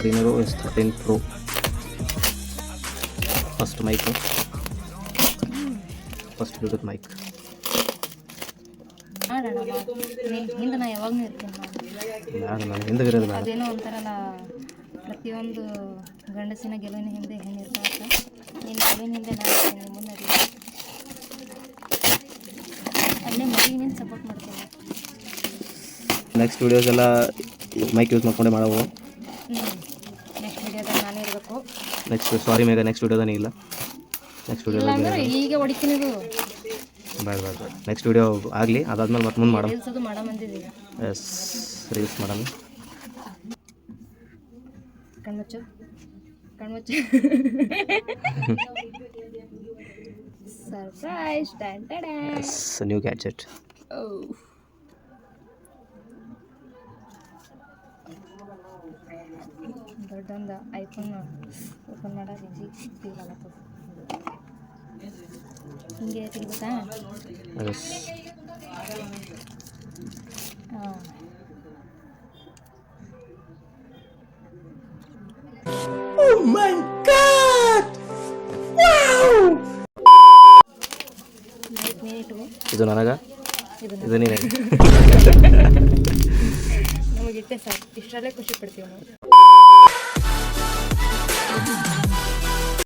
Premiere S13 Pro. First mic, first Bluetooth mic. ಹಿಂದೆ ನಾ ಯಾವಾಗಲೂ ಇರ್ತೀನಿ ನಾನು ಹಿಂದೆ ಇರೋದು ಬೇಡ. ಅದೇನೋ ಒಂಥರಲ್ಲ ಪ್ರತಿಯೊಂದು ಗಂಡಸಿನ ಗೆಲುವಿನ ಹಿಂದೆ ಹೆಣ್ಣು ಇರ್ತಾವೆ. ನೀನು ಗೆಲುವಿನ ಹಿಂದೆ ನಾನು ಇರ್ತೀನಿ, ಮುಂದೆ ಅಲ್ಲೇ ಮದುವೆ ನೀನು ಸಪೋರ್ಟ್ ಮಾಡ್ತೀನಿ. ನೆಕ್ಸ್ಟ್ ವೀಡಿಯೋಸ್ ಎಲ್ಲ ಮೈಕ್ ಯೂಸ್ ಮಾಡ್ಕೊಂಡೆ ಮಾಡವು. ನೆಕ್ಸ್ಟ್ ವೀಡಿಯೋದಾಗ ನಾನೇ ಇರಬೇಕು. ಸಾರಿ ಮೇಘ, ನೆಕ್ಸ್ಟ್ ವೀಡಿಯೋದಾನೇ ಇಲ್ಲ. ನೆಕ್ಸ್ಟ್ ಇಲ್ಲ ಅಂದ್ರೆ ಈಗ ಹೊಡಿತೀನಿ ಇದು. ಬೇಡ. ನೆಕ್ಸ್ಟ್ ವೀಡಿಯೋ ಆಗಲಿ, ಅದಾದ್ಮೇಲೆ ಮತ್ತೆ ಮುಂದೆ ಮಾಡೋಣ. ರೀಲ್ಸ್ ಅದು ಮಾಡೋ ಬಂದಿದ್ದೀವಿ. ಎಸ್, ರೀಲ್ಸ್ ಮಾಡೋಣ. ಕಣ್ಮುಚ್ಚು ಸರ್ಪ್ರೈಸ್. New gadget. ದೊಡ್ಡೊಂದು ಐಫೋನ್ ಓಪನ್ ಮಾಡೋದು ಈಜಿ ಫೀಲ್ ಆಗತ್ತದ. ಹಿಂಗೆ ತೆಗಿಬೇಕಾ? ಹಾಂ. Oh my God! Wow! ಇದು ನನಗ, ಇದು ನೀನೇ. ನಮಗಿಟ್ಟೆ ಸಾಕು, ಇಷ್ಟರಲ್ಲೇ ಖುಷಿ ಪಡ್ತೀವಿ ನಾವು.